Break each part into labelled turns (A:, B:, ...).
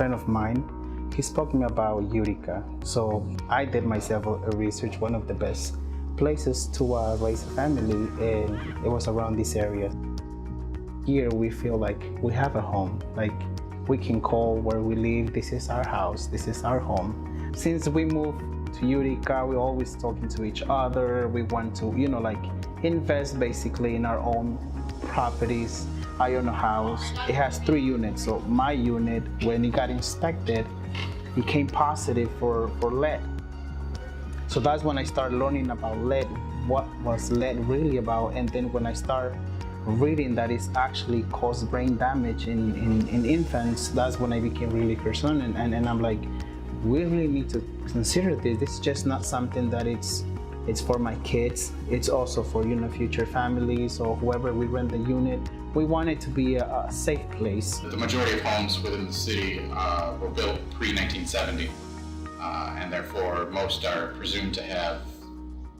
A: friend of mine, he spoke to me about Utica. So I did myself a research, one of the best places to raise a family, and it was around this area. Here we feel like we have a home, like we can call where we live, this is our house, this is our home. Since we moved to Utica, we're always talking to each other. We want to, invest basically in our own properties. I own a house, it has 3 units. So my unit, when it got inspected, it came positive for lead. So that's when I started learning about lead, what was lead really about. And then when I started reading that it's actually caused brain damage in infants, that's when I became really concerned. And I'm like, we really need to consider this. This is just not something that it's for my kids. It's also for future families or whoever we rent the unit. We want it to be a safe place.
B: The majority of homes within the city were built pre-1970, and therefore most are presumed to have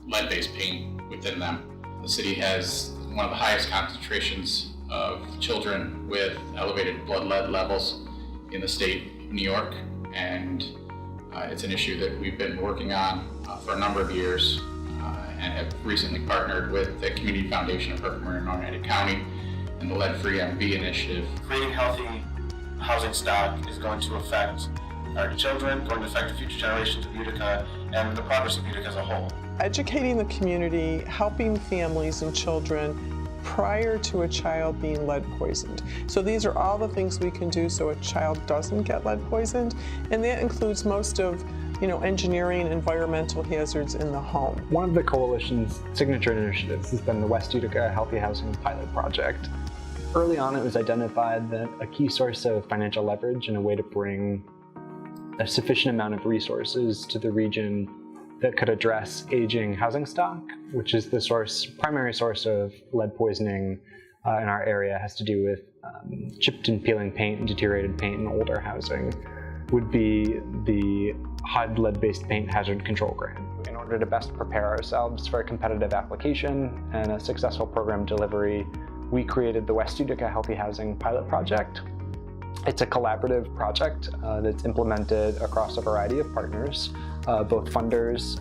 B: lead-based paint within them. The city has one of the highest concentrations of children with elevated blood lead levels in the state of New York, and it's an issue that we've been working on for a number of years, and have recently partnered with the Community Foundation of Herkimer in Oneida County and the Lead-Free MB initiative.
C: Creating healthy housing stock is going to affect our children, going to affect the future generations of Utica, and the progress of Utica as a whole.
D: Educating the community, helping families and children prior to a child being lead poisoned. So these are all the things we can do so a child doesn't get lead poisoned, and that includes most of engineering environmental hazards in the home.
E: One of the coalition's signature initiatives has been the West Utica Healthy Housing Pilot Project. Early on, it was identified that a key source of financial leverage and a way to bring a sufficient amount of resources to the region that could address aging housing stock, which is the primary source of lead poisoning in our area, has to do with chipped and peeling paint and deteriorated paint in older housing, would be the HUD lead-based paint hazard control grant. In order to best prepare ourselves for a competitive application and a successful program delivery, we created the West Utica Healthy Housing Pilot Project. It's a collaborative project that's implemented across a variety of partners, both funders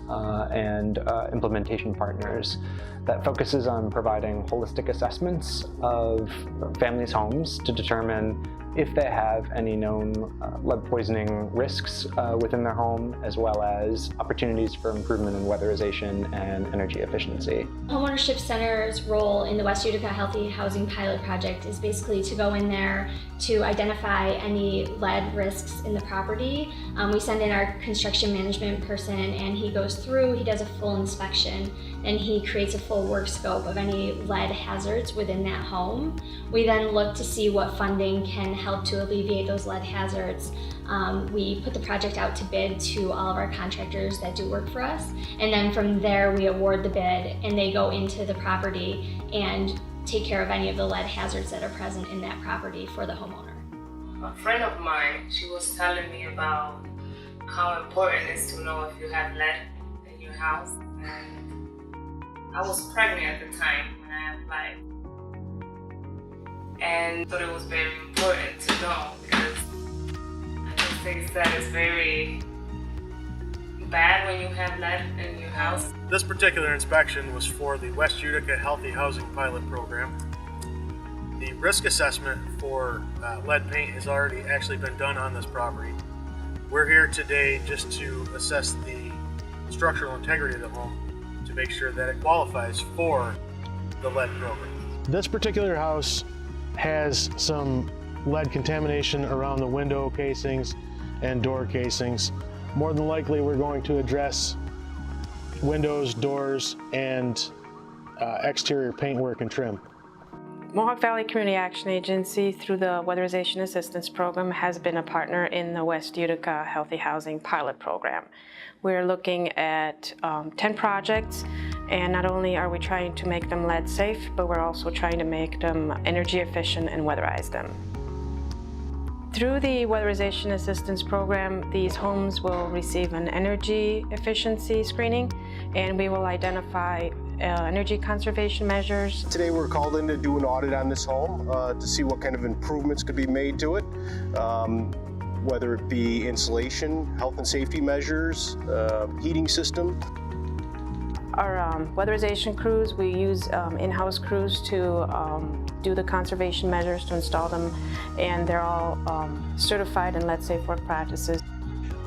E: and implementation partners, that focuses on providing holistic assessments of families' homes to determine if they have any known lead poisoning risks within their home, as well as opportunities for improvement in weatherization and energy efficiency.
F: Homeownership Center's role in the West Utica Healthy Housing Pilot Project is basically to go in there to identify any lead risks in the property. We send in our construction management person, and he goes through, he does a full inspection, and he creates a full work scope of any lead hazards within that home. We then look to see what funding can help to alleviate those lead hazards. We put the project out to bid to all of our contractors that do work for us, and then from there we award the bid, and they go into the property and take care of any of the lead hazards that are present in that property for the homeowner.
G: A friend of mine, she was telling me about how important it is to know if you have lead in your house, and I was pregnant at the time when I applied, and thought it was very important to know, because I just think that it's very bad when you have lead in your house.
C: This particular inspection was for the West Utica Healthy Housing Pilot Program. The risk assessment for lead paint has already actually been done on this property. We're here today just to assess the structural integrity of the home to make sure that it qualifies for the lead program.
H: This particular house has some lead contamination around the window casings and door casings. More than likely, we're going to address windows, doors, and exterior paintwork and trim.
I: Mohawk Valley Community Action Agency, through the Weatherization Assistance Program, has been a partner in the West Utica Healthy Housing Pilot Program. We're looking at 10 projects, and not only are we trying to make them lead safe, but we're also trying to make them energy efficient and weatherize them. Through the Weatherization Assistance Program, these homes will receive an energy efficiency screening, and we will identify energy conservation measures.
J: Today we're called in to do an audit on this home to see what kind of improvements could be made to it. whether it be insulation, health and safety measures, heating system.
I: Our weatherization crews, we use in-house crews to do the conservation measures to install them, and they're all certified in lead safe work practices.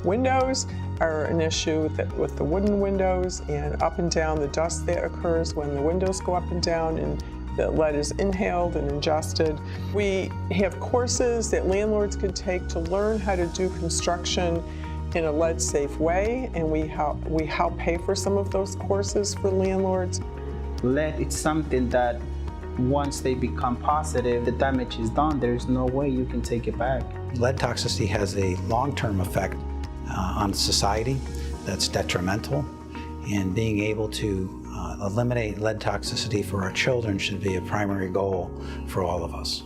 D: Windows are an issue with the wooden windows, and up and down the dust that occurs when the windows go up and down and the lead is inhaled and ingested. We have courses that landlords can take to learn how to do construction in a lead safe way, and we help pay for some of those courses for landlords.
A: Lead, it's something that once they become positive, the damage is done. There's no way you can take it back.
K: Lead toxicity has a long-term effect on society that's detrimental, and being able to eliminate lead toxicity for our children should be a primary goal for all of us.